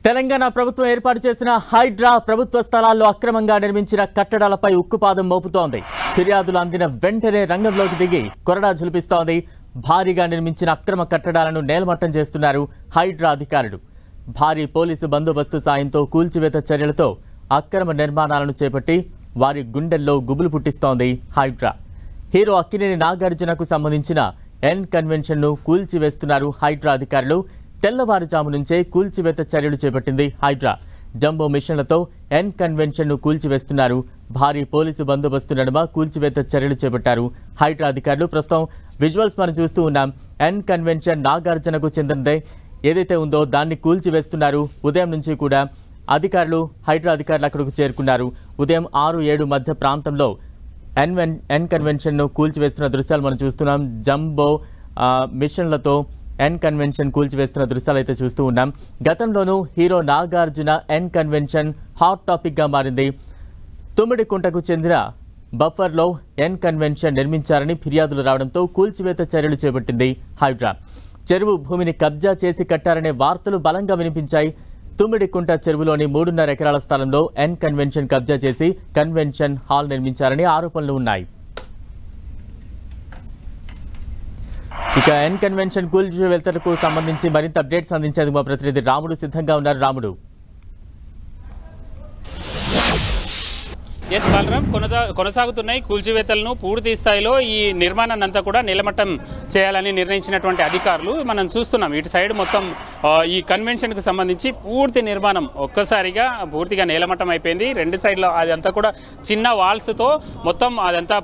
తెలంగాణ ప్రభుత్వం ఏర్పాటు చేసిన హైడ్రా ప్రభుత్వ స్థలాల్లో అక్రమంగా నిర్మించిన కట్టడాలపై ఉక్కుపాదం మోపుతోంది. ఫిర్యాదులు అందిన వెంటనే రంగంలోకి దిగి కొరడా జులిపిస్తోంది. భారీగా నిర్మించిన అక్రమ కట్టడాలను నేలమట్టం చేస్తున్నారు హైడ్రా అధికారులు. భారీ పోలీసు బందోబస్తు సాయంతో కూల్చివేత చర్యలతో అక్రమ నిర్మాణాలను చేపట్టి వారి గుండెల్లో గుబులు పుట్టిస్తోంది హైడ్రా. హీరో అక్కినేని నాగార్జునకు సంబంధించిన ఎన్ కన్వెన్షన్ను కూల్చివేస్తున్నారు హైడ్రా అధికారులు. తెల్లవారుజాము నుంచే కూల్చివేత చర్యలు చేపట్టింది హైడ్రా. జంబో మిషన్లతో ఎన్ కన్వెన్షన్ను కూల్చివేస్తున్నారు. భారీ పోలీసు బందోబస్తు నడుమ కూల్చివేత చర్యలు చేపట్టారు హైడ్రా అధికారులు. ప్రస్తుతం విజువల్స్ మనం చూస్తూ ఉన్నాం. ఎన్ కన్వెన్షన్ నాగార్జునకు చెందినదే ఏదైతే ఉందో దాన్ని కూల్చివేస్తున్నారు. ఉదయం నుంచి కూడా హైడ్రా అధికారులు అక్కడకు చేరుకున్నారు. ఉదయం 6-7 మధ్య ప్రాంతంలో ఎన్ కన్వెన్షన్ను కూల్చివేస్తున్న దృశ్యాలు మనం చూస్తున్నాం. జంబో మిషన్లతో ఎన్ కన్వెన్షన్ కూల్చివేస్తున్న దృశ్యాలు అయితే చూస్తూ ఉన్నాం. గతంలోనూ hero Nagarjuna N convention hot టాపిక్గా మారింది. తుమ్మిడికుంటకు చెందిన బఫర్లో ఎన్ కన్వెన్షన్ నిర్మించారని ఫిర్యాదులు రావడంతో కూల్చివేత చర్యలు చేపట్టింది హైడ్రా. చెరువు భూమిని కబ్జా చేసి కట్టారనే వార్తలు బలంగా వినిపించాయి. తుమ్మిడికుంట చెరువులోని 3.5 ఎకరాల స్థలంలో ఎన్ కన్వెన్షన్ కబ్జా చేసి కన్వెన్షన్ హాల్ నిర్మించారని ఆరోపణలు ఉన్నాయి. ఇక ఎన్ కన్వెన్షన్ కూల్చివేతలకు సంబంధించి మరింత అప్డేట్స్ అందించేందుకు మా ప్రతినిధి రాముడు సిద్ధంగా ఉన్నారు. రాముడు. ఎస్ బలరాం, కొనసాగుతున్నాయి కూల్చివేతలను. పూర్తి స్థాయిలో ఈ నిర్మాణాన్ని అంతా కూడా నిలమట్టం చేయాలని నిర్ణయించినటువంటి అధికారులు మనం చూస్తున్నాం. ఇటు సైడ్ మొత్తం ఈ కన్వెన్షన్కు సంబంధించి పూర్తి నిర్మాణం ఒక్కసారిగా పూర్తిగా నేలమట్టం అయిపోయింది. రెండు సైడ్లో అదంతా కూడా చిన్న వాల్స్తో మొత్తం అదంతా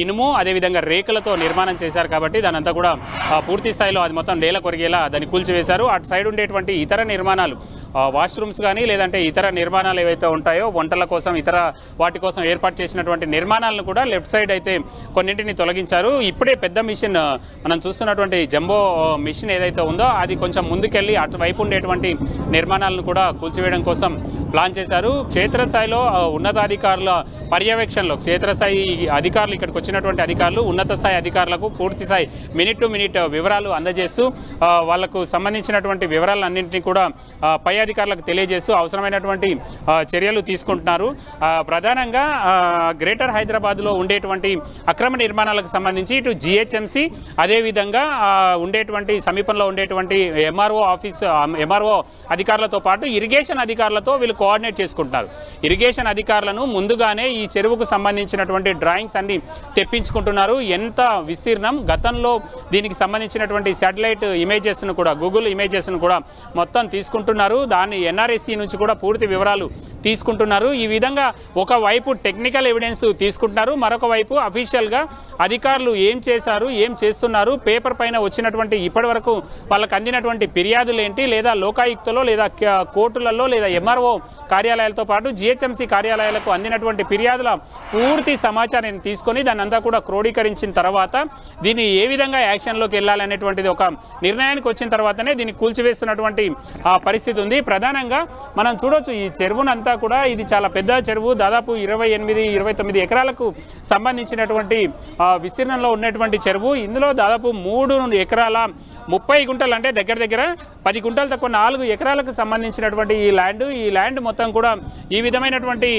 ఇనుము అదేవిధంగా రేకులతో నిర్మాణం చేశారు. కాబట్టి దానంతా కూడా పూర్తి స్థాయిలో అది మొత్తం నేల కొరిగేలా దాన్ని కూల్చివేశారు. అటు సైడ్ ఉండేటువంటి ఇతర నిర్మాణాలు, వాష్రూమ్స్ కానీ లేదంటే ఇతర నిర్మాణాలు ఏవైతే ఉంటాయో వంటల కోసం ఇతర వాటి కోసం ఏర్పాటు చేసినటువంటి నిర్మాణాలను కూడా లెఫ్ట్ సైడ్ అయితే కొన్నింటిని తొలగించారు. ఇప్పుడే పెద్ద మిషన్ మనం చూస్తున్నటువంటి జంబో మిషన్ ఏదైతే ఉందో అది కొంచెం ముందుకెళ్ళి అటువైపు ఉండేటువంటి నిర్మాణాలను కూడా కూల్చివేయడం కోసం ప్లాన్ చేశారు. క్షేత్రస్థాయిలో ఉన్నతాధికారుల పర్యవేక్షణలో క్షేత్రస్థాయి అధికారులు ఇక్కడికి వచ్చినటువంటి అధికారులు ఉన్నత స్థాయి అధికారులకు పూర్తి స్థాయి మినిట్ టు మినిట్ వివరాలు అందజేస్తూ వాళ్లకు సంబంధించినటువంటి వివరాలన్నింటినీ కూడా పై అధికారులకు తెలియజేస్తూ అవసరమైనటువంటి చర్యలు తీసుకుంటున్నారు. ప్రధానంగా గ్రేటర్ హైదరాబాద్లో ఉండేటువంటి అక్రమ నిర్మాణాలకు సంబంధించి ఇటు జిహెచ్ఎంసీ అదేవిధంగా ఉండేటువంటి సమీపంలో ఉండేటువంటి ఎంఆర్ఓ అధికారులతో పాటు ఇరిగేషన్ అధికారులతో వీళ్ళు కోఆర్డినేట్ చేసుకుంటున్నారు. ఇరిగేషన్ అధికారులను ముందుగానే ఈ చెరువుకు సంబంధించినటువంటి డ్రాయింగ్స్ అన్ని తెప్పించుకుంటున్నారు. ఎంత విస్తీర్ణం, గతంలో దీనికి సంబంధించినటువంటి శాటిలైట్ ఇమేజెస్ను కూడా గూగుల్ ఇమేజెస్ను కూడా మొత్తం తీసుకుంటున్నారు. దాన్ని ఎన్ఆర్ఎస్సి నుంచి కూడా పూర్తి వివరాలు తీసుకుంటున్నారు. ఈ విధంగా ఒకవైపు టెక్నికల్ ఎవిడెన్స్ తీసుకుంటున్నారు, మరొక వైపు అఫీషియల్గా అధికారులు ఏం చేశారు, ఏం చేస్తున్నారు, పేపర్ పైన వచ్చినటువంటి ఇప్పటి వరకు వాళ్ళకి అందినటువంటి ఫిర్యాదులు ఏంటి, లేదా లోకాయుక్తలో లేదా కోర్టులలో లేదా ఎంఆర్ఓ కార్యాలయాలతో పాటు జిహెచ్ఎంసీ కార్యాలయాలకు అందినటువంటి ఫిర్యాదుల పూర్తి సమాచారాన్ని తీసుకొని దాన్ని అంతా కూడా క్రోడీకరించిన తర్వాత దీన్ని ఏ విధంగా యాక్షన్లోకి వెళ్ళాలనేటువంటిది ఒక నిర్ణయానికి వచ్చిన తర్వాతనే దీన్ని కూల్చివేస్తున్నటువంటి పరిస్థితి ఉంది. ప్రధానంగా మనం చూడొచ్చు ఈ చెరువునంతా కూడా ఇది చాలా పెద్ద చెరువు, దాదాపు 28-29 ఎకరాలకు సంబంధించినటువంటి విస్తీర్ణంలో ఉన్నటువంటి చెరువు. ఇందులో దాదాపు 3 ఎకరాల 30 గుంటలు అంటే దగ్గర 10 గుంటలు తక్కువ 4 ఎకరాలకు సంబంధించినటువంటి ఈ ల్యాండ్ మొత్తం కూడా ఈ విధమైనటువంటి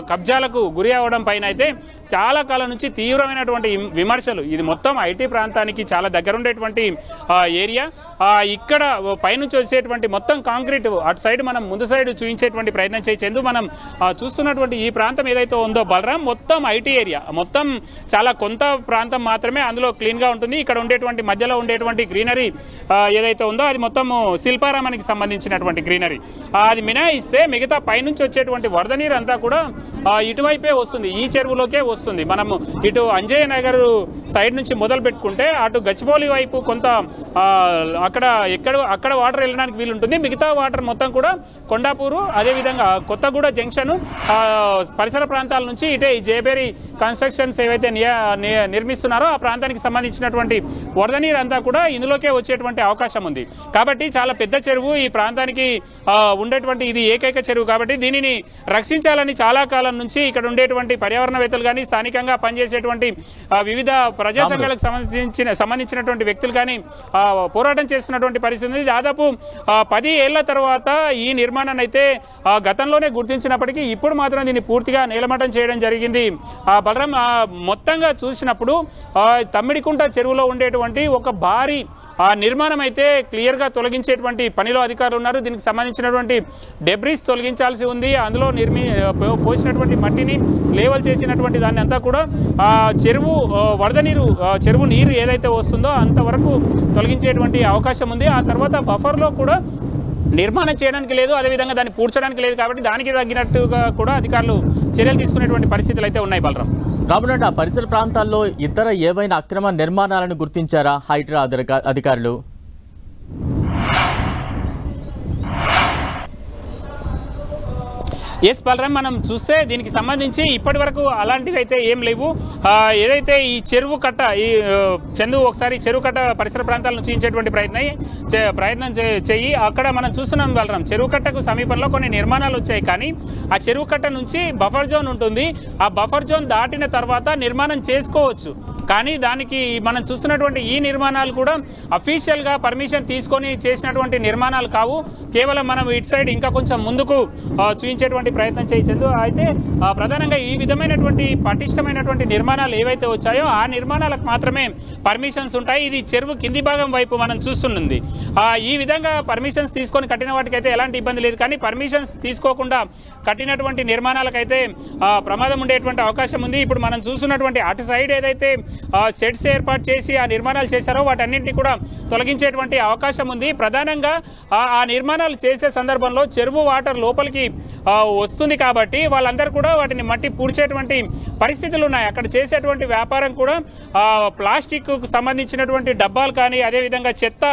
కబ్జాలకు గురి అవ్వడం పైన అయితే చాలా కాలం నుంచి తీవ్రమైనటువంటి విమర్శలు. ఇది మొత్తం ఐటీ ప్రాంతానికి చాలా దగ్గర ఉండేటువంటి ఏరియా. ఇక్కడ పైనుంచి వచ్చేటువంటి మొత్తం కాంక్రీట్ అటు సైడ్ మనం ముందు సైడ్ చూపించేటువంటి ప్రయత్నం చేసేందుకు మనం చూస్తున్నటువంటి ఈ ప్రాంతం ఏదైతే ఉందో బలరాం మొత్తం ఐటీ ఏరియా, మొత్తం చాలా కొంత ప్రాంతం మాత్రమే అందులో క్లీన్గా ఉంటుంది. ఇక్కడ ఉండేటువంటి మధ్యలో ఉండేటువంటి గ్రీనరీ ఏదైతే ఉందో అది మొత్తం శిల్పారామానికి సంబంధించినటువంటి గ్రీనరీ. అది మినహాయిస్తే మిగతా పైనుంచి వచ్చేటువంటి వరద నీరు అంతా కూడా ఇటువైపే వస్తుంది, ఈ చెరువులోకే వస్తుంది. మనము ఇటు అంజయ్య నగర్ సైడ్ నుంచి మొదలు పెట్టుకుంటే అటు గచ్చిబౌలి వైపు కొంత అక్కడ వాటర్ వెళ్ళడానికి వీలుంటుంది. మిగతా వాటర్ మొత్తం కూడా కొండాపూరు అదేవిధంగా కొత్తగూడ జంక్షన్ పరిసర ప్రాంతాల నుంచి ఇటే ఈ జేబేరి కన్స్ట్రక్షన్స్ ఏవైతే నిర్మిస్తున్నారో ఆ ప్రాంతానికి సంబంధించినటువంటి వరద నీరు అంతా కూడా ఇందులోకే వచ్చేటువంటి అవకాశం ఉంది. కాబట్టి చాలా పెద్ద చెరువు, ఈ ప్రాంతానికి ఉండేటువంటి ఇది ఏకైక చెరువు. కాబట్టి దీనిని రక్షించాలని చాలా కాలం నుంచి ఇక్కడ ఉండేటువంటి పర్యావరణవేత్తలు కానీ స్థానికంగా పనిచేసేటువంటి వివిధ ప్రజా సంఘాలకు సంబంధించినటువంటి వ్యక్తులు కానీ పోరాటం చేస్తున్నటువంటి పరిస్థితి ఉంది. దాదాపు 10 ఏళ్ల తర్వాత ఈ నిర్మాణాన్ని అయితే గతంలోనే గుర్తించినప్పటికీ ఇప్పుడు మాత్రం దీన్ని పూర్తిగా నేలమట్టం చేయడం జరిగింది. బలరాం, మొత్తంగా చూసినప్పుడు తమ్మిడికుంట చెరువులో ఉండేటువంటి ఒక భారీ నిర్మాణం అయితే క్లియర్గా తొలగించేటువంటి పనిలో అధికారులు ఉన్నారు. దీనికి సంబంధించినటువంటి డెబ్రీస్ తొలగించాల్సి ఉంది. అందులో పోసినటువంటి మట్టిని లేవల్ చేసినటువంటి దాన్ని అంతా కూడా చెరువు వరద నీరు, చెరువు నీరు ఏదైతే వస్తుందో అంతవరకు తొలగించేటువంటి అవకాశం ఉంది. ఆ తర్వాత బఫర్లో కూడా నిర్మాణం చేయడానికి లేదు, అదేవిధంగా దాన్ని పూడ్చడానికి లేదు. కాబట్టి దానికి తగ్గినట్టుగా కూడా అధికారులు చర్యలు తీసుకునేటువంటి పరిస్థితులు అయితే ఉన్నాయి. బలరాం, రాబోనట్టు ఆ పరిసర ప్రాంతాల్లో ఇతర ఏవైనా అక్రమ నిర్మాణాలను గుర్తించారా హైడ్రా అధికారులు? ఎస్ బలరాం, మనం చూస్తే దీనికి సంబంధించి ఇప్పటి వరకు అలాంటివి అయితే ఏం లేవు. ఏదైతే ఈ చెరువు కట్ట, ఈ చందు ఒకసారి చెరువు కట్ట పరిసర ప్రాంతాలను చూపించేటువంటి ప్రయత్నం చెయ్యి. అక్కడ మనం చూస్తున్నాం బలరాం, చెరువు కట్టకు సమీపంలో కొన్ని నిర్మాణాలు వచ్చాయి. కానీ ఆ చెరువు కట్ట నుంచి బఫర్ జోన్ ఉంటుంది. ఆ బఫర్ జోన్ దాటిన తర్వాత నిర్మాణం చేసుకోవచ్చు. కానీ దానికి మనం చూస్తున్నటువంటి ఈ నిర్మాణాలు కూడా అఫీషియల్గా పర్మిషన్ తీసుకొని చేసినటువంటి నిర్మాణాలు కావు. కేవలం మనం ఇటు సైడ్ ఇంకా కొంచెం ముందుకు చూపించేటువంటి ప్రయత్నం చేయొచ్చు. అయితే ప్రధానంగా ఈ విధమైనటువంటి పటిష్టమైనటువంటి నిర్మాణాలు ఏవైతే వచ్చాయో ఆ నిర్మాణాలకు మాత్రమే పర్మిషన్స్ ఉంటాయి. ఇది చెరువు కింది భాగం వైపు మనం చూస్తున్నది. ఈ విధంగా పర్మిషన్స్ తీసుకొని కట్టిన వాటికైతే ఎలాంటి ఇబ్బంది లేదు. కానీ పర్మిషన్స్ తీసుకోకుండా కట్టినటువంటి నిర్మాణాలకైతే ప్రమాదం ఉండేటువంటి అవకాశం ఉంది. ఇప్పుడు మనం చూస్తున్నటువంటి అటు సైడ్ ఏదైతే సెట్స్ ఏర్పాటు చేసి ఆ నిర్మాణాలు చేశారో వాటన్నింటినీ కూడా తొలగించేటువంటి అవకాశం ఉంది. ప్రధానంగా ఆ నిర్మాణాలు చేసే సందర్భంలో చెరువు వాటర్ లోపలికి వస్తుంది కాబట్టి వాళ్ళందరూ కూడా వాటిని మట్టి పూడ్చేటువంటి పరిస్థితులు ఉన్నాయి. అక్కడ చేసేటువంటి వ్యాపారం కూడా ప్లాస్టిక్ సంబంధించినటువంటి డబ్బాలు కానీ, అదేవిధంగా చెత్త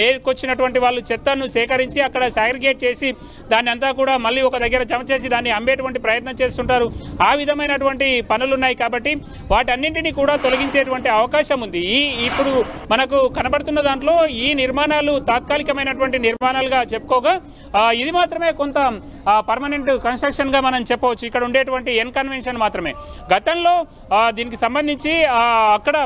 ఏర్కొచ్చినటువంటి వాళ్ళు చెత్తను సేకరించి అక్కడ సాగ్రిగేట్ చేసి దాన్ని అంతా కూడా మళ్ళీ ఒక దగ్గర జమ చేసి దాన్ని అమ్మేటువంటి ప్రయత్నం చేస్తుంటారు. ఆ విధమైనటువంటి పనులు ఉన్నాయి కాబట్టి వాటన్నింటినీ కూడా తొలగించేటువంటి అవకాశం ఉంది. ఇప్పుడు మనకు కనబడుతున్న దాంట్లో ఈ నిర్మాణాలు తాత్కాలికమైనటువంటి నిర్మాణాలుగా చెప్పుకోగా ఇది మాత్రమే కొంత పర్మనెంట్ కన్స్ట్రక్షన్ గా మనం చెప్పవచ్చు. ఇక్కడ ఉండేటువంటి ఎన్ కన్వెన్షన్ మాత్రమే. గతంలో దీనికి సంబంధించి అక్కడ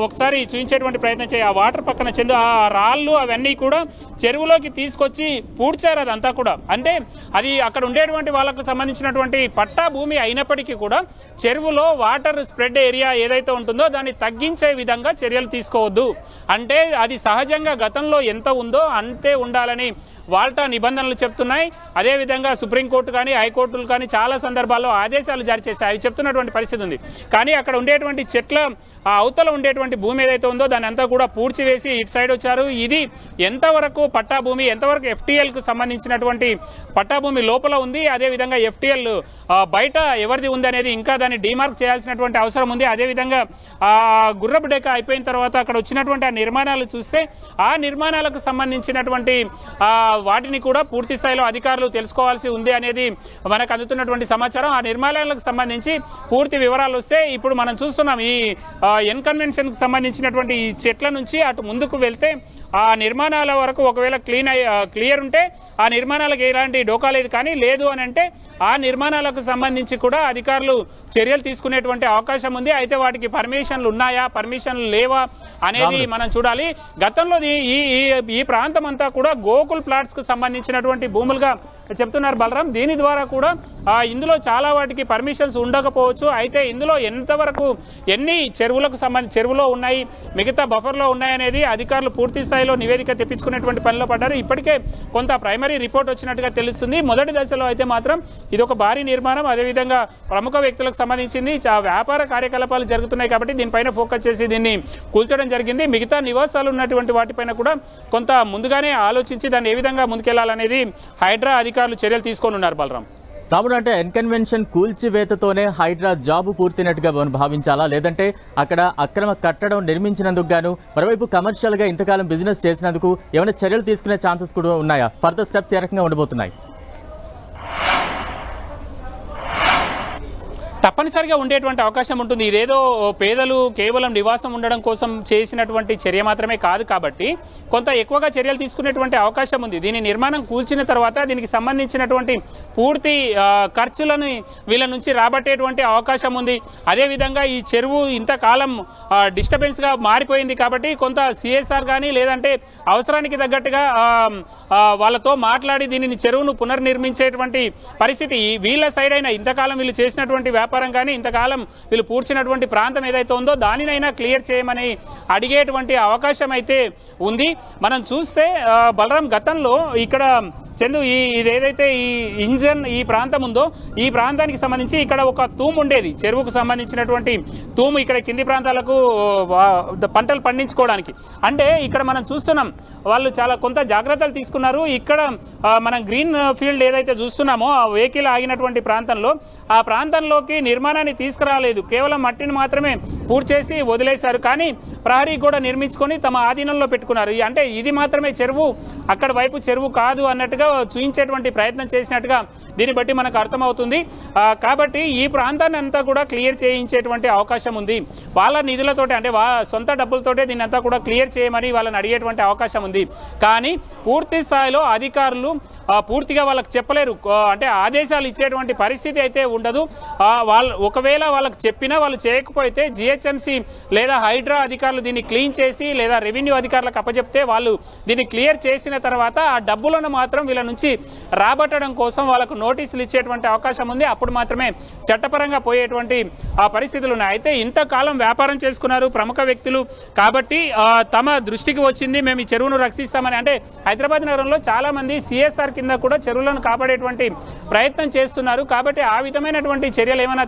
ఒకసారి చూపించేటువంటి ప్రయత్నం చేయ, ఆ వాటర్ పక్కన చెందు ఆ రాళ్ళు అవన్నీ కూడా చెరువులోకి తీసుకొచ్చి పూడ్చారు. అదంతా కూడా అంటే అది అక్కడ ఉండేటువంటి వాళ్ళకు సంబంధించినటువంటి పట్టా భూమి అయినప్పటికీ కూడా చెరువులో వాటర్ స్ప్రెడ్ ఏరియా ఏదైతే ఉంటుందో దాన్ని తగ్గించే విధంగా చర్యలు తీసుకోవద్దు. అంటే అది సహజంగా గతంలో ఎంత ఉందో అంతే ఉండాలని వాల్టా నిబంధనలు చెప్తున్నాయి. అదేవిధంగా సుప్రీంకోర్టు కానీ హైకోర్టులు కానీ చాలా సందర్భాల్లో ఆదేశాలు జారీ చేశాయి. అవి చెప్తున్నటువంటి పరిస్థితి ఉంది. కానీ అక్కడ ఉండేటువంటి చెట్ల అవతల ఉండేటువంటి భూమి ఏదైతే ఉందో దాన్ని అంతా కూడా పూడ్చివేసి ఇటు సైడ్ వచ్చారు. ఇది ఎంతవరకు పట్టా భూమి, ఎంతవరకు ఎఫ్టీఎల్కు సంబంధించినటువంటి పట్టా భూమి లోపల ఉంది, అదేవిధంగా ఎఫ్టీఎల్ బయట ఎవరిది ఉంది అనేది ఇంకా దాన్ని డిమార్క్ చేయాల్సినటువంటి అవసరం ఉంది. అదేవిధంగా గుర్రపు డెక్క అయిపోయిన తర్వాత అక్కడ వచ్చినటువంటి ఆ నిర్మాణాలు చూస్తే ఆ నిర్మాణాలకు సంబంధించినటువంటి వాటిని కూడా పూర్తి స్థాయిలో అధికారులు తెలుసుకోవాల్సి ఉంది అనేది మనకు అందుతున్నటువంటి సమాచారం. ఆ నిర్మాణాలకు సంబంధించి పూర్తి వివరాలు వస్తే ఇప్పుడు మనం చూస్తున్నాం ఈ ఎన్ కన్వెన్షన్కి సంబంధించినటువంటి ఈ చెట్ల నుంచి అటు ముందుకు వెళ్తే ఆ నిర్మాణాల వరకు ఒకవేళ క్లియర్ ఉంటే ఆ నిర్మాణాలకు ఎలాంటి డోకా లేదు. కానీ లేదు అని అంటే ఆ నిర్మాణాలకు సంబంధించి కూడా అధికారులు చర్యలు తీసుకునేటువంటి అవకాశం ఉంది. అయితే వాటికి పర్మిషన్లు ఉన్నాయా, పర్మిషన్లు లేవా అనేది మనం చూడాలి. గతంలో ఈ ప్రాంతం అంతా కూడా గోకుల్ ప్లాట్స్కు సంబంధించినటువంటి భూములుగా చెప్తున్నారు బలరాం. దీని ద్వారా కూడా ఇందులో చాలా వాటికి పర్మిషన్స్ ఉండకపోవచ్చు. అయితే ఇందులో ఎంతవరకు ఎన్ని చెరువులో ఉన్నాయి, మిగతా బఫర్లో ఉన్నాయనేది అధికారులు పూర్తి స్థాయిలో నివేదిక తెప్పించుకునేటువంటి పనిలో పడ్డారు. ఇప్పటికే కొంత ప్రైమరీ రిపోర్ట్ వచ్చినట్టుగా తెలుస్తుంది. మొదటి దశలో అయితే మాత్రం ఇది ఒక భారీ నిర్మాణం, అదేవిధంగా ప్రముఖ వ్యక్తులకు సంబంధించింది వ్యాపార కార్యకలాపాలు జరుగుతున్నాయి కాబట్టి దీనిపైన ఫోకస్ చేసి దీన్ని కూల్చడం జరిగింది. మిగతా నివాసాలు ఉన్నటువంటి వాటిపైన కూడా కొంత ముందుగానే ఆలోచించి దాన్ని ఏ విధంగా ముందుకెళ్లాలనేది హైడ్రా అధికారులు చర్యలు తీసుకొని ఉన్నారు బలరాం. రాముడు, అంటే ఎన్కన్వెన్షన్ కూల్చివేతతోనే హైడ్రా జాబు పూర్తినట్టుగా భావించాలా, లేదంటే అక్కడ అక్రమ కట్టడం నిర్మించినందుకు గాను మరోవైపు కమర్షియల్గా ఇంతకాలం బిజినెస్ చేసినందుకు ఏమైనా చర్యలు తీసుకునే ఛాన్సెస్ కూడా ఉన్నాయా? ఫర్దర్ స్టెప్స్ ఏ రకంగా ఉండబోతున్నాయి? తప్పనిసరిగా ఉండేటువంటి అవకాశం ఉంటుంది. ఇదేదో పేదలు కేవలం నివాసం ఉండడం కోసం చేసినటువంటి చర్య మాత్రమే కాదు కాబట్టి కొంత ఎక్కువగా చర్యలు తీసుకునేటువంటి అవకాశం ఉంది. దీని నిర్మాణం కూల్చిన తర్వాత దీనికి సంబంధించినటువంటి పూర్తి ఖర్చులను వీళ్ళ నుంచి రాబట్టేటువంటి అవకాశం ఉంది. అదేవిధంగా ఈ చెరువు ఇంతకాలం డిస్టర్బెన్స్గా మారిపోయింది కాబట్టి కొంత సిఎస్ఆర్ కానీ లేదంటే అవసరానికి తగ్గట్టుగా వాళ్ళతో మాట్లాడి దీనిని చెరువును పునర్నిర్మించేటువంటి పరిస్థితి వీళ్ళ సైడ్ అయినా ఇంతకాలం వీళ్ళు చేసినటువంటి వ్యాపారం కానీ ఇంతకాలం వీళ్ళు పూడ్చినటువంటి ప్రాంతం ఏదైతే ఉందో దానినైనా క్లియర్ చేయమని అడిగేటువంటి అవకాశం అయితే ఉంది. మనం చూస్తే బలరాం గతంలో ఇక్కడ చందు ఇది ఏదైతే ఈ ఇంజన్ ఈ ప్రాంతం ఉందో ఈ ప్రాంతానికి సంబంధించి ఇక్కడ ఒక తూము ఉండేది, చెరువుకు సంబంధించినటువంటి తూము ఇక్కడ కింది ప్రాంతాలకు పంటలు పండించుకోవడానికి. అంటే ఇక్కడ మనం చూస్తున్నాం వాళ్ళు చాలా కొంత జాగ్రత్తలు తీసుకున్నారు. ఇక్కడ మనం గ్రీన్ ఫీల్డ్ ఏదైతే చూస్తున్నామో ఆ వెహికల్ ఆగినటువంటి ప్రాంతంలో ఆ ప్రాంతంలోకి నిర్మాణాన్ని తీసుకురాలేదు, కేవలం మట్టిని మాత్రమే పూర్తి చేసి వదిలేశారు. కానీ ప్రహరీ కూడా నిర్మించుకొని తమ ఆధీనంలో పెట్టుకున్నారు. అంటే ఇది మాత్రమే చెరువు, అక్కడ వైపు చెరువు కాదు అన్నట్టుగా చూయించేటువంటి ప్రయత్నం చేసినట్టుగా దీన్ని బట్టి మనకు అర్థమవుతుంది. కాబట్టి ఈ ప్రాంతాన్ని అంతా కూడా క్లియర్ చేయించేటువంటి అవకాశం ఉంది. వాళ్ళ నిధులతోటి అంటే సొంత డబ్బులతోటే దీన్ని అంతా కూడా క్లియర్ చేయమని వాళ్ళని అడిగేటువంటి అవకాశం ఉంది. కానీ పూర్తి స్థాయిలో అధికారులు పూర్తిగా వాళ్ళకి చెప్పలేరు, అంటే ఆదేశాలు ఇచ్చేటువంటి పరిస్థితి అయితే ఉండదు. వాళ్ళు ఒకవేళ వాళ్ళకి చెప్పినా వాళ్ళు చేయకపోతే జిహెచ్ఎంసీ లేదా హైడ్రా అధికారులు దీన్ని క్లీన్ చేసి లేదా రెవెన్యూ అధికారులకు అప్పచెప్తే వాళ్ళు దీన్ని క్లియర్ చేసిన తర్వాత ఆ డబ్బులను మాత్రం వీళ్ళ నుంచి రాబట్టడం కోసం వాళ్ళకు నోటీసులు ఇచ్చేటువంటి అవకాశం ఉంది. అప్పుడు మాత్రమే చట్టపరంగా పోయేటువంటి పరిస్థితులు ఉన్నాయి. అయితే ఇంతకాలం వ్యాపారం చేసుకున్నారు ప్రముఖ వ్యక్తులు కాబట్టి తమ దృష్టికి వచ్చింది, మేము ఈ చెరువును రక్షిస్తామని. అంటే హైదరాబాద్ నగరంలో చాలా మంది సిఎస్ఆర్ కింద కూడా చెరువులను కాపాడేటువంటి ప్రయత్నం చేస్తున్నారు. కాబట్టి ఆ విధమైనటువంటి చర్యలు ఏమైనా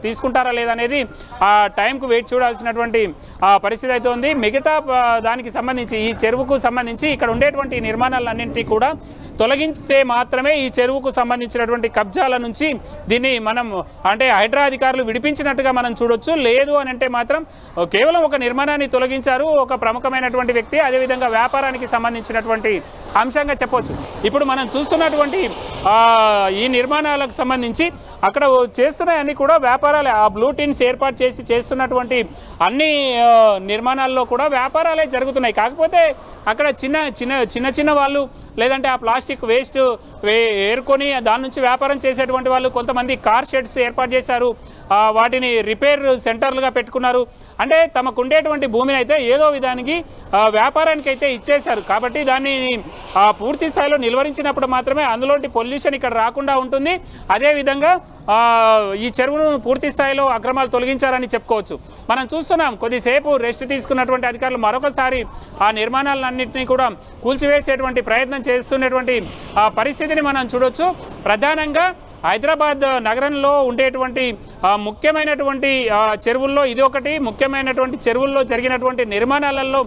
తీసుకుంటారా లేదనేది ఆ టైంకు వెయిట్ చూడాల్సినటువంటి పరిస్థితి అయితే ఉంది. మిగతా దానికి సంబంధించి ఈ చెరువుకు సంబంధించి ఇక్కడ ఉండేటువంటి నిర్మాణాలన్నింటినీ కూడా తొలగిస్తే మాత్రమే ఈ చెరువుకు సంబంధించినటువంటి కబ్జాల నుంచి దీన్ని మనం అంటే హైడ్రా అధికారులు విడిపించినట్టుగా మనం చూడొచ్చు. లేదు అని అంటే మాత్రం కేవలం ఒక నిర్మాణాన్ని తొలగించారు, ఒక ప్రముఖమైనటువంటి వ్యక్తి, అదేవిధంగా వ్యాపారానికి సంబంధించినటువంటి అంశంగా చెప్పొచ్చు. ఇప్పుడు మనం చూస్తున్నటువంటి ఈ నిర్మాణాలకు సంబంధించి అక్కడ చేస్తున్నాయన్నీ కూడా వ్యాపారాలే. ఆ బ్లూ టిన్స్ ఏర్పాటు చేసి చేస్తున్నటువంటి అన్ని నిర్మాణాల్లో కూడా వ్యాపారాలే జరుగుతున్నాయి. కాకపోతే అక్కడ చిన్న వాళ్ళు లేదంటే ఆ ప్లాస్టిక్ వేస్ట్ ఏరుకొని దాని నుంచి వ్యాపారం చేసేటువంటి వాళ్ళు కొంతమంది కార్ షెడ్స్ ఏర్పాటు చేశారు, వాటిని రిపేర్ సెంటర్లుగా పెట్టుకున్నారు. అంటే తమకు ఉండేటువంటి భూమిని అయితే ఏదో విధానికి వ్యాపారానికి అయితే ఇచ్చేశారు. కాబట్టి దాన్ని పూర్తి స్థాయిలో నిలువరించినప్పుడు మాత్రమే అందులోంటి పొల్యూషన్ ఇక్కడ రాకుండా ఉంటుంది. అదేవిధంగా ఈ చెరువును పూర్తి స్థాయిలో అక్రమాలు తొలగించారని చెప్పుకోవచ్చు. మనం చూస్తున్నాం కొద్దిసేపు రెస్ట్ తీసుకున్నటువంటి అధికారులు మరొకసారి ఆ నిర్మాణాలన్నింటినీ కూడా కూల్చివేసేటువంటి ప్రయత్నం చేస్తున్నటువంటి పరిస్థితిని మనం చూడొచ్చు. ప్రధానంగా హైదరాబాద్ నగరంలో ఉండేటువంటి ముఖ్యమైనటువంటి చెరువుల్లో ఇది ఒకటి. ముఖ్యమైనటువంటి చెరువుల్లో జరిగినటువంటి నిర్మాణాలలో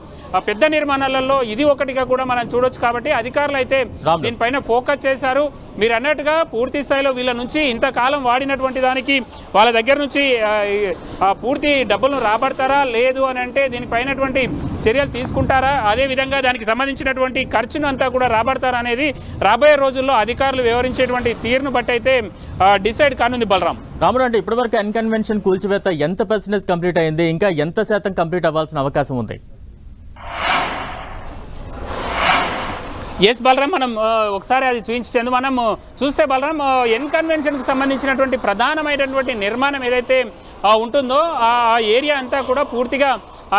పెద్ద నిర్మాణాలలో ఇది ఒకటిగా కూడా మనం చూడొచ్చు. కాబట్టి అధికారులు అయితే దీనిపైన ఫోకస్ చేశారు. మీరు అన్నట్టుగా పూర్తి స్థాయిలో వీళ్ళ నుంచి ఇంతకాలం వాడినటువంటి దానికి వాళ్ళ దగ్గర నుంచి పూర్తి డబ్బులను రాబడతారా లేదు అని అంటే దీనిపైనటువంటి చర్యలు తీసుకుంటారా, అదేవిధంగా దానికి సంబంధించినటువంటి ఖర్చును అంతా కూడా రాబడతారా అనేది రాబోయే రోజుల్లో అధికారులు వివరించేటువంటి తీరును బట్టి అయితే డిసైడ్ కానుంది. బలరాం రాముడు, అంటే ఇప్పటివరకు అన్కన్వెన్షన్ కూల్చివేత ఎంత % కంప్లీట్ అయింది, ఇంకా ఎంత శాతం కంప్లీట్ అవ్వాల్సిన అవకాశం ఉంది? ఎస్ బలరాం, మనం ఒకసారి అది చూపించేందుకు మనం చూస్తే బలరాం ఎన్కన్వెన్షన్కి సంబంధించినటువంటి ప్రధానమైనటువంటి నిర్మాణం ఏదైతే ఉంటుందో ఆ ఏరియా అంతా కూడా పూర్తిగా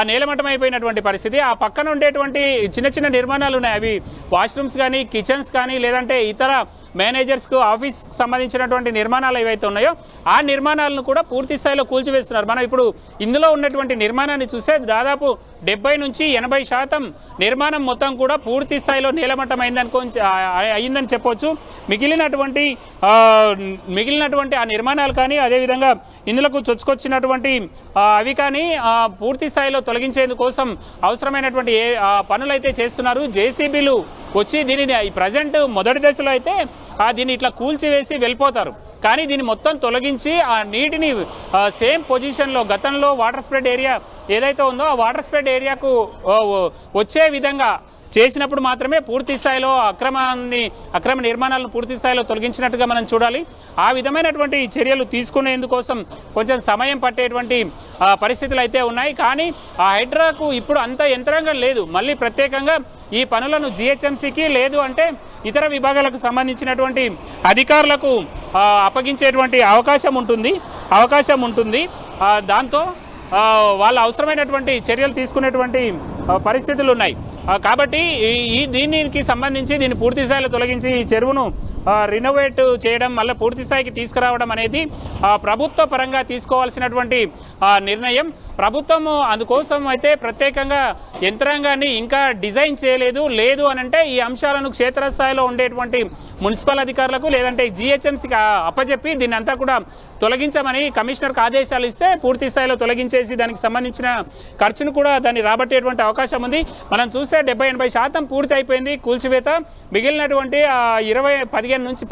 నేలమట్టం అయిపోయినటువంటి పరిస్థితి. ఆ పక్కన ఉండేటువంటి చిన్న నిర్మాణాలు ఉన్నాయి, అవి వాష్రూమ్స్ కానీ కిచెన్స్ కానీ లేదంటే ఇతర మేనేజర్స్కు ఆఫీస్కి సంబంధించినటువంటి నిర్మాణాలు ఏవైతే ఉన్నాయో ఆ నిర్మాణాలను కూడా పూర్తి స్థాయిలో కూల్చివేస్తున్నారు. మనం ఇప్పుడు ఇందులో ఉన్నటువంటి నిర్మాణాన్ని చూస్తే దాదాపు 70 నుంచి 80% నిర్మాణం మొత్తం కూడా పూర్తి స్థాయిలో నేలమట్టం అయిందని చెప్పొచ్చు. మిగిలినటువంటి ఆ నిర్మాణాలు కానీ అదేవిధంగా ఇందులోకి చొచ్చుకొచ్చినటువంటి అవి కానీ పూర్తి స్థాయిలో తొలగించేందుకోసం అవసరమైనటువంటి పనులు అయితే చేస్తున్నారు. జేసీబీలు వచ్చి దీనిని ప్రజెంట్ మొదటి దశలో అయితే దీన్ని ఇట్లా కూల్చివేసి వెళ్ళిపోతారు. కానీ దీన్ని మొత్తం తొలగించి ఆ నీటిని సేమ్ పొజిషన్లో గతంలో వాటర్ స్ప్రెడ్ ఏరియా ఏదైతే ఉందో ఆ వాటర్ స్ప్రెడ్ ఏరియాకు వచ్చే విధంగా చేసినప్పుడు మాత్రమే పూర్తి స్థాయిలో అక్రమ నిర్మాణాలను పూర్తి స్థాయిలో తొలగించినట్టుగా మనం చూడాలి. ఆ విధమైనటువంటి చర్యలు తీసుకునేందుకోసం కొంచెం సమయం పట్టేటువంటి పరిస్థితులు అయితే ఉన్నాయి. కానీ ఆ హైడ్రాకు ఇప్పుడు అంత యంత్రాంగం లేదు. మళ్ళీ ప్రత్యేకంగా ఈ పనులను జిహెచ్ఎంసీకి లేదు అంటే ఇతర విభాగాలకు సంబంధించినటువంటి అధికారులకు అప్పగించేటువంటి అవకాశం ఉంటుంది. దాంతో వాళ్ళ అవసరమైనటువంటి చర్యలు తీసుకునేటువంటి పరిస్థితులు ఉన్నాయి. కాబట్టి దీనికి సంబంధించి దీన్ని పూర్తి స్థాయిలో తొలగించి ఈ చెరువును రినోవేట్ చేయడం, మళ్ళీ పూర్తి స్థాయికి తీసుకురావడం అనేది ప్రభుత్వ పరంగా తీసుకోవాల్సినటువంటి నిర్ణయం. ప్రభుత్వము అందుకోసం అయితే ప్రత్యేకంగా యంత్రాంగాన్ని ఇంకా డిజైన్ లేదు అనంటే ఈ అంశాలను క్షేత్రస్థాయిలో ఉండేటువంటి మున్సిపల్ అధికారులకు లేదంటే జిహెచ్ఎంసీకి అప్పచెప్పి దీన్ని అంతా కూడా తొలగించమని కమిషనర్కి ఆదేశాలు ఇస్తే పూర్తి స్థాయిలో తొలగించేసి దానికి సంబంధించిన ఖర్చును కూడా దాన్ని రాబట్టేటువంటి అవకాశం ఉంది. మనం చూస్తే 70-80% పూర్తి అయిపోయింది కూల్చివేత. మిగిలినటువంటి 10 నుంచి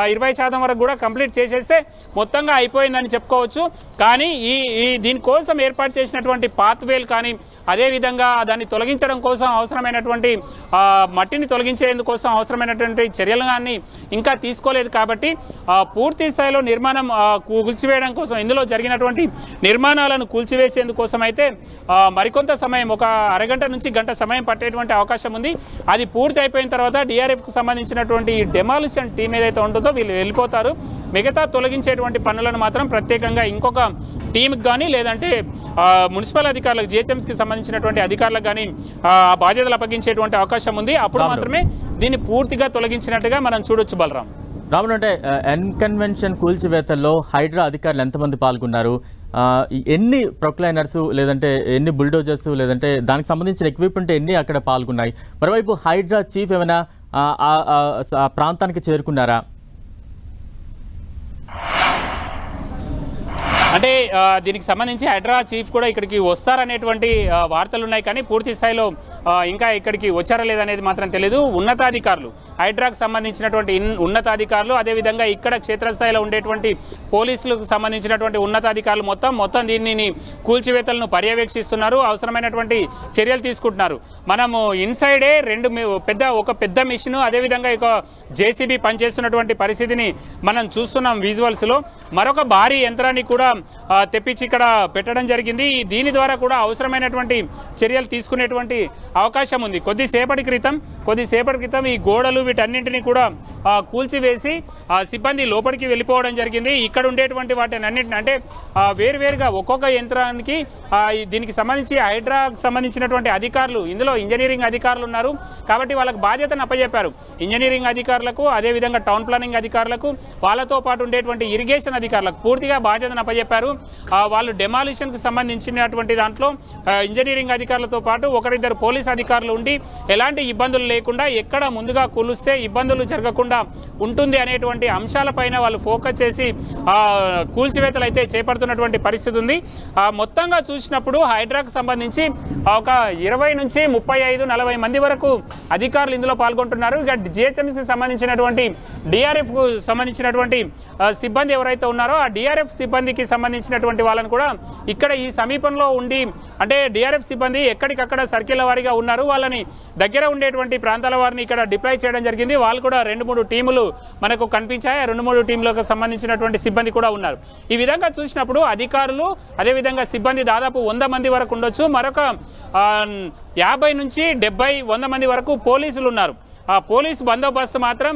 20% వరకు కూడా కంప్లీట్ చేసేస్తే మొత్తంగా అయిపోయిందని చెప్పుకోవచ్చు. కానీ దీనికోసం ఏర్పాటు చేసినటువంటి పాత్వేలు కానీ అదేవిధంగా దాన్ని తొలగించడం కోసం అవసరమైనటువంటి మట్టిని తొలగించేందుకోసం అవసరమైనటువంటి చర్యలు కానీ ఇంకా తీసుకోలేదు. కాబట్టి పూర్తి స్థాయిలో నిర్మాణం కూల్చివేయడం కోసం ఇందులో జరిగినటువంటి నిర్మాణాలను కూల్చివేసేందుకోసం అయితే మరికొంత సమయం, ఒక అరగంట నుంచి గంట సమయం పట్టేటువంటి అవకాశం ఉంది. అది పూర్తి అయిపోయిన తర్వాత డిఆర్ఎఫ్కు సంబంధించినటువంటి డెమాలిషన్ టీం ఏదైతే ఉంటుందో వీళ్ళు వెళ్ళిపోతారు. మిగతా తొలగించేటువంటి పనులను మాత్రం ప్రత్యేకంగా ఇంకొక టీంకి కానీ లేదంటే మున్సిపల్ అధికారులకు జిహెచ్ఎంసీకి సంబంధించినటువంటి అధికారులకు కానీ బాధ్యతలు అప్పగించేటువంటి అవకాశం ఉంది. అప్పుడు మాత్రమే దీన్ని పూర్తిగా తొలగించినట్టుగా మనం చూడొచ్చు. బలరాం రాములు, అంటే ఎన్కన్వెన్షన్ కూల్చివేతల్లో హైడ్రా అధికారులు ఎంతమంది పాల్గొన్నారు, ఎన్ని ప్రొక్లైనర్స్ లేదంటే ఎన్ని బుల్డోజర్స్ లేదంటే దానికి సంబంధించిన ఎక్విప్మెంట్ ఎన్ని అక్కడ పాల్గొన్నాయి, మరోవైపు హైడ్రా చీఫ్ ఏమైనా ప్రాంతానికి చేరుకున్నారా? అంటే దీనికి సంబంధించి హైడ్రా చీఫ్ కూడా ఇక్కడికి వస్తారనేటువంటి వార్తలు ఉన్నాయి. కానీ పూర్తి స్థాయిలో ఇంకా ఇక్కడికి వచ్చారా లేదనేది మాత్రం తెలియదు. ఉన్నతాధికారులు, హైడ్రాకు సంబంధించినటువంటి ఉన్నతాధికారులు, అదేవిధంగా ఇక్కడ క్షేత్రస్థాయిలో ఉండేటువంటి పోలీసులకు సంబంధించినటువంటి ఉన్నతాధికారులు మొత్తం దీనిని కూల్చివేతలను పర్యవేక్షిస్తున్నారు, అవసరమైనటువంటి చర్యలు తీసుకుంటున్నారు. మనము ఇన్సైడే ఒక పెద్ద మిషన్, అదేవిధంగా ఒక జేసీబీ పనిచేస్తున్నటువంటి పరిస్థితిని మనం చూస్తున్నాం విజువల్స్లో. మరొక భారీ యంత్రాన్ని కూడా తెప్పించి ఇక్కడ పెట్టడం జరిగింది. దీని ద్వారా కూడా అవసరమైనటువంటి చర్యలు తీసుకునేటువంటి అవకాశం ఉంది. కొద్దిసేపటి క్రితం ఈ గోడలు వీటన్నింటినీ కూడా కూల్చివేసి సిబ్బంది లోపలికి వెళ్ళిపోవడం జరిగింది. ఇక్కడ ఉండేటువంటి వాటిని అన్నింటిని అంటే వేరువేరుగా ఒక్కొక్క యంత్రానికి దీనికి సంబంధించి హైడ్రాకు సంబంధించినటువంటి అధికారులు, ఇందులో ఇంజనీరింగ్ అధికారులు ఉన్నారు కాబట్టి వాళ్ళకి బాధ్యతను అప్పచెప్పారు. ఇంజనీరింగ్ అధికారులకు, అదేవిధంగా టౌన్ ప్లానింగ్ అధికారులకు, వాళ్ళతో పాటు ఉండేటువంటి ఇరిగేషన్ అధికారులకు పూర్తిగా బాధ్యతను అప్పచెప్పారు. వాళ్ళు డెమాలిషన్కి సంబంధించినటువంటి దాంట్లో ఇంజనీరింగ్ అధికారులతో పాటు ఒకరిద్దరు పోలీస్ అధికారులు ఉండి ఎలాంటి ఇబ్బందులు లేకుండా ఎక్కడ ముందుగా కూలుస్తే ఇబ్బందులు జరగకుండా ఉంటుంది అనేటువంటి అంశాలపైన వాళ్ళు ఫోకస్ చేసి కూల్చివేతలు అయితే చేపడుతున్నటువంటి పరిస్థితి ఉంది. మొత్తంగా చూసినప్పుడు హైడ్రాకు సంబంధించి ఒక 20 నుంచి 35-40 మంది వరకు అధికారులు ఇందులో పాల్గొంటున్నారు. ఇక జిహెచ్ఎంసీకి సంబంధించినటువంటి డిఆర్ఎఫ్కు సంబంధించినటువంటి సిబ్బంది ఎవరైతే ఉన్నారో ఆ డిఆర్ఎఫ్ సిబ్బందికి సంబంధించినటువంటి వాళ్ళని కూడా ఇక్కడ ఈ సమీపంలో ఉండి, అంటే డిఆర్ఎఫ్ సిబ్బంది ఎక్కడికక్కడ సర్కిల్ వారీగా ఉన్నారు, వాళ్ళని దగ్గర ఉండేటువంటి ప్రాంతాల వారిని ఇక్కడ డిప్లాయ్ చేయడం జరిగింది. వాళ్ళు కూడా 2-3 టీములు మనకు కనిపించాయి. 2-3 టీంలకు సంబంధించినటువంటి సిబ్బంది కూడా ఉన్నారు. ఈ విధంగా చూసినప్పుడు అధికారులు అదేవిధంగా సిబ్బంది దాదాపు 100 మంది వరకు ఉండొచ్చు. మరొక 50 నుంచి 70-100 మంది వరకు పోలీసులు ఉన్నారు. పోలీసు బందోబస్తు మాత్రం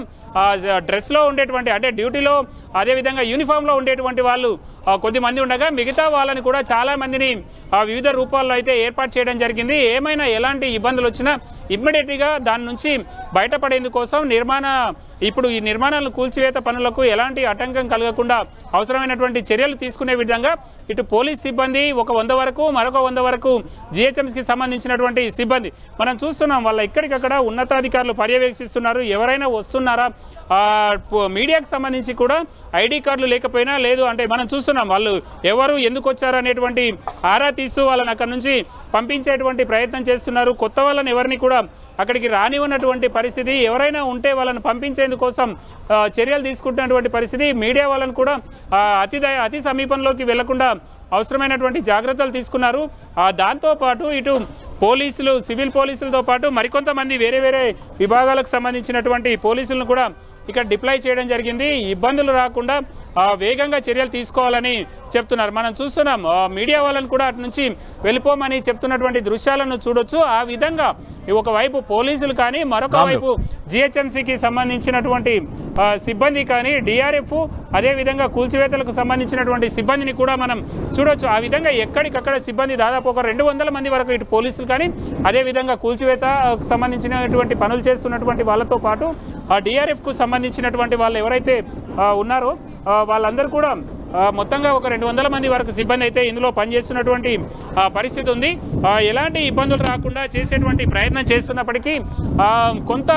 డ్రెస్లో ఉండేటువంటి, అంటే డ్యూటీలో అదేవిధంగా యూనిఫామ్లో ఉండేటువంటి వాళ్ళు కొద్దిమంది ఉండగా మిగతా వాళ్ళని కూడా చాలామందిని వివిధ రూపాల్లో అయితే ఏర్పాటు చేయడం జరిగింది. ఏమైనా ఎలాంటి ఇబ్బందులు వచ్చినా ఇమ్మీడియట్గా దాని నుంచి బయటపడేందుకోసం ఇప్పుడు ఈ నిర్మాణాలను కూల్చివేత పనులకు ఎలాంటి ఆటంకం కలగకుండా అవసరమైనటువంటి చర్యలు తీసుకునే విధంగా ఇటు పోలీస్ సిబ్బంది ఒక 100 వరకు, మరొక 100 వరకు జిహెచ్ఎంసీకి సంబంధించినటువంటి సిబ్బంది మనం చూస్తున్నాం. వాళ్ళ ఇక్కడికక్కడ ఉన్నతాధికారులు పర్యవేక్షిస్తున్నారు. ఎవరైనా వస్తున్నారా, మీడియాకు సంబంధించి కూడా ఐడి కార్డులు లేకపోయినా లేదు అంటే మనం చూస్తున్నాం వాళ్ళు ఎవరు ఎందుకు వచ్చారు అనేటువంటి ఆరా తీస్తూ వాళ్ళని అక్కడి నుంచి పంపించేటువంటి ప్రయత్నం చేస్తున్నారు. కొత్త వాళ్ళని ఎవరిని కూడా అక్కడికి రానివ్వనటువంటి పరిస్థితి, ఎవరైనా ఉంటే వాళ్ళని పంపించేందుకోసం చర్యలు తీసుకుంటున్నటువంటి పరిస్థితి. మీడియా వాళ్ళని కూడా అతి సమీపంలోకి వెళ్లకుండా అవసరమైనటువంటి జాగ్రత్తలు తీసుకున్నారు. దాంతోపాటు ఇటు పోలీసులు, సివిల్ పోలీసులతో పాటు మరికొంతమంది వేరే వేరే విభాగాలకు సంబంధించినటువంటి పోలీసులను కూడా ఇక్కడ డిప్లాయ్ చేయడం జరిగింది. ఇబ్బందులు రాకుండా వేగంగా చర్యలు తీసుకోవాలని చెప్తున్నారు. మనం చూస్తున్నాం మీడియా వాళ్ళని కూడా అటు నుంచి వెళ్ళిపోమని చెప్తున్నటువంటి దృశ్యాలను చూడొచ్చు. ఆ విధంగా ఒకవైపు పోలీసులు కానీ, మరొక వైపు జిహెచ్ఎంసీకి సంబంధించినటువంటి సిబ్బంది కానీ, డిఆర్ఎఫ్, అదేవిధంగా కూల్చివేతలకు సంబంధించినటువంటి సిబ్బందిని కూడా మనం చూడొచ్చు. ఆ విధంగా ఎక్కడికక్కడ సిబ్బంది దాదాపు ఒక 200 మంది వరకు ఇటు పోలీసులు కానీ, అదేవిధంగా కూల్చివేతకు సంబంధించినటువంటి పనులు చేస్తున్నటువంటి వాళ్ళతో పాటు డిఆర్ఎఫ్కు సంబంధించినటువంటి వాళ్ళు ఎవరైతే ఉన్నారో వాళ్ళందరూ కూడా మొత్తంగా ఒక 200 మంది వరకు సిబ్బంది అయితే ఇందులో పనిచేస్తున్నటువంటి పరిస్థితి ఉంది. ఎలాంటి ఇబ్బందులు రాకుండా చేసేటువంటి ప్రయత్నం చేస్తున్నప్పటికీ కొంత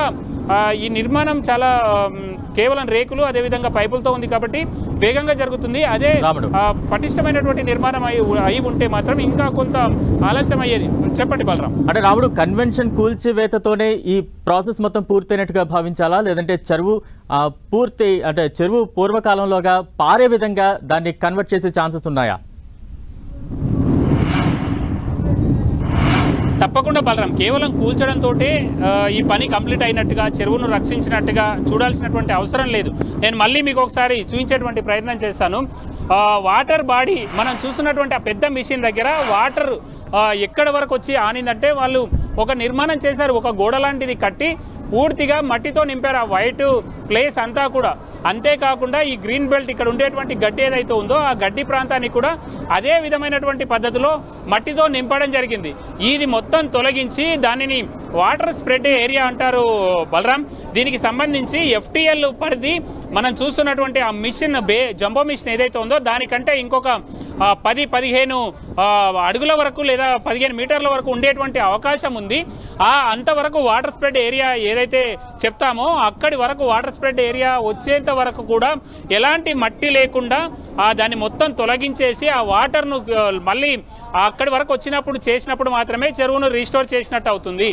ఈ నిర్మాణం చాలా కేవలం రేకులు అదేవిధంగా పైపులతో ఉంది కాబట్టి వేగంగా జరుగుతుంది. అదే పటిష్టమైనటువంటి నిర్మాణం అయి ఉంటే మాత్రం ఇంకా కొంత ఆలస్యం అయ్యేది. చెప్పండి బలరాం. అంటే రాముడు, కన్వెన్షన్ కూల్చివేతతోనే ఈ ప్రాసెస్ మొత్తం పూర్తయినట్టుగా భావించాలా, లేదంటే చెరువు చెరువు పూర్వకాలంలోగా పారే విధంగా దాన్ని కన్వర్ట్ చేసే ఛాన్సెస్ ఉన్నాయా? తప్పకుండా బలరాం, కేవలం కూల్చడంతో ఈ పని కంప్లీట్ అయినట్టుగా, చెరువును రక్షించినట్టుగా చూడాల్సినటువంటి అవసరం లేదు. నేను మళ్ళీ మీకు ఒకసారి చూపించేటువంటి ప్రయత్నం చేస్తాను. వాటర్ బాడీ మనం చూస్తున్నటువంటి ఆ పెద్ద మిషన్ దగ్గర వాటర్ ఎక్కడ వరకు వచ్చి ఆనిందంటే వాళ్ళు ఒక నిర్మాణం చేశారు, ఒక గోడ లాంటిది కట్టి పూర్తిగా మట్టితో నింపారు ఆ వైట్ ప్లేస్ అంతా కూడా. అంతేకాకుండా ఈ గ్రీన్ బెల్ట్ ఇక్కడ ఉండేటువంటి గడ్డి ఏదైతే ఉందో ఆ గడ్డి ప్రాంతాన్ని కూడా అదే విధమైనటువంటి పద్ధతిలో మట్టితో నింపడం జరిగింది. ఇది మొత్తం తొలగించి దానిని వాటర్ స్ప్రెడ్ ఏరియా అంటారు బలరాం. దీనికి సంబంధించి FTL పరిధి మనం చూస్తున్నటువంటి ఆ మిషన్ జంబో మిషన్ ఏదైతే ఉందో దానికంటే ఇంకొక 10-15 అడుగుల వరకు లేదా 15 మీటర్ల వరకు ఉండేటువంటి అవకాశం ఉంది. అంతవరకు వాటర్ స్ప్రెడ్ ఏరియా ఏదైతే చెప్తామో అక్కడి వరకు వాటర్ స్ప్రెడ్ ఏరియా వచ్చేంత వరకు కూడా ఎలాంటి మట్టి లేకుండా దాన్ని మొత్తం తొలగించేసి ఆ వాటర్ను మళ్ళీ అక్కడి వరకు వచ్చినప్పుడు చేసినప్పుడు మాత్రమే చెరువును రీస్టోర్ చేసినట్టు అవుతుంది.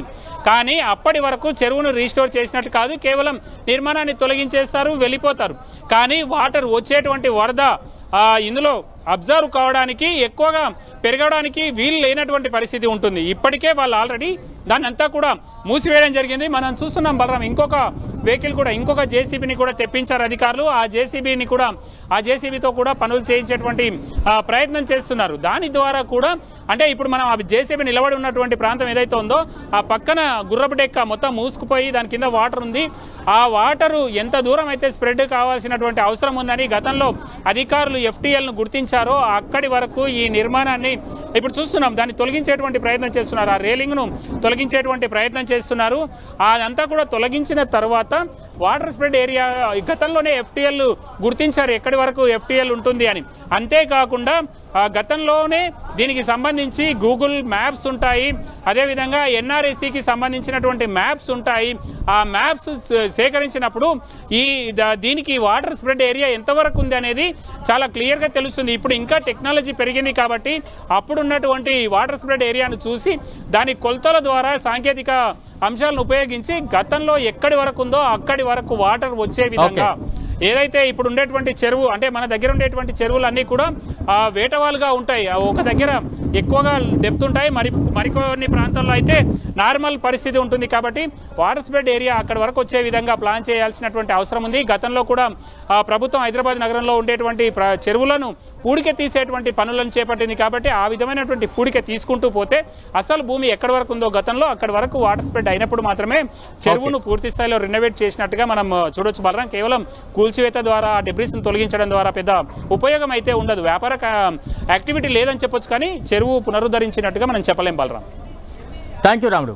కానీ అప్పటి వరకు చెరువును రీస్టోర్ చేసినట్టు కాదు, కేవలం నిర్మాణాన్ని తొలగించేస్తారు, వెళ్ళిపోతారు. కానీ వాటర్ వచ్చేటువంటి వరద ఇందులో అబ్జర్వ్ కావడానికి, ఎక్కువగా పెరగడానికి వీలు లేనటువంటి పరిస్థితి ఉంటుంది. ఇప్పటికే వాళ్ళు ఆల్రెడీ దాన్ని అంతా కూడా మూసివేయడం జరిగింది. మనం చూస్తున్నాం బలరాం, ఇంకొక వెహికల్ కూడా, ఇంకొక జేసీబీని కూడా తెప్పించారు అధికారులు. ఆ జేసీబీతో కూడా పనులు చేయించేటువంటి ప్రయత్నం చేస్తున్నారు. దాని ద్వారా కూడా అంటే ఇప్పుడు మనం ఆ జేసీబీ నిలబడి ఉన్నటువంటి ప్రాంతం ఏదైతే ఉందో ఆ పక్కన గుర్రపు డెక్క మొత్తం మూసుకుపోయి దాని కింద వాటర్ ఉంది. ఆ వాటరు ఎంత దూరం అయితే స్ప్రెడ్ కావాల్సినటువంటి అవసరం ఉందని గతంలో అధికారులు FTLను గుర్తించారో అక్కడి వరకు ఈ నిర్మాణాన్ని ఇప్పుడు చూస్తున్నాం, దాన్ని తొలగించేటువంటి ప్రయత్నం చేస్తున్నారు. ఆ రేలింగ్ను తొలగించేటువంటి ప్రయత్నం చేస్తున్నారు. అదంతా కూడా తొలగించిన తర్వాత వాటర్ స్ప్రెడ్ ఏరియా గతంలోనే FTL గుర్తించారు ఎక్కడి వరకు FTL ఉంటుంది అని. అంతేకాకుండా గతంలోనే దీనికి సంబంధించి గూగుల్ మ్యాప్స్ ఉంటాయి, అదేవిధంగా NRSCకి సంబంధించినటువంటి మ్యాప్స్ ఉంటాయి. ఆ మ్యాప్స్ సేకరించినప్పుడు దీనికి వాటర్ స్ప్రెడ్ ఏరియా ఎంతవరకు ఉంది అనేది చాలా క్లియర్గా తెలుస్తుంది. ఇప్పుడు ఇంకా టెక్నాలజీ పెరిగింది కాబట్టి అప్పుడున్నటువంటి వాటర్ స్ప్రెడ్ ఏరియాను చూసి దాని కొలతల ద్వారా సాంకేతిక అంశాలను ఉపయోగించి గతంలో ఎక్కడి వరకు ఉందో అక్కడి వరకు వాటర్ వచ్చే విధంగా ఏదైతే ఇప్పుడు ఉండేటువంటి చెరువు అంటే మన దగ్గర ఉండేటువంటి చెరువులన్నీ కూడా వేటవాలుగా ఉంటాయి. ఒక దగ్గర ఎక్కువగా డెప్త్ ఉంటాయి, మరికొన్ని ప్రాంతాల్లో అయితే నార్మల్ పరిస్థితి ఉంటుంది. కాబట్టి వాటర్ స్ప్రెడ్ ఏరియా అక్కడి వరకు వచ్చే విధంగా ప్లాన్ చేయాల్సినటువంటి అవసరం ఉంది. గతంలో కూడా ప్రభుత్వం హైదరాబాద్ నగరంలో ఉండేటువంటి చెరువులను పూడిక తీసేటువంటి పనులను చేపట్టింది. కాబట్టి ఆ విధమైనటువంటి పూడిక తీసుకుంటూ పోతే అసలు భూమి ఎక్కడి వరకు ఉందో గతంలో అక్కడి వరకు వాటర్ స్ప్రెడ్ అయినప్పుడు మాత్రమే చెరువును పూర్తి స్థాయిలో రెనోవేట్ చేసినట్టుగా మనం చూడొచ్చు బలరాం. కేవలం కూల్చివేత ద్వారా డెబ్రిస్ను తొలగించడం ద్వారా పెద్ద ఉపయోగం అయితే ఉండదు, వ్యాపార యాక్టివిటీ లేదని చెప్పొచ్చు, కానీ చెరువు పునరుద్ధరించినట్టుగా మనం చెప్పలేం బలరాం. థ్యాంక్ యూ రాముడు.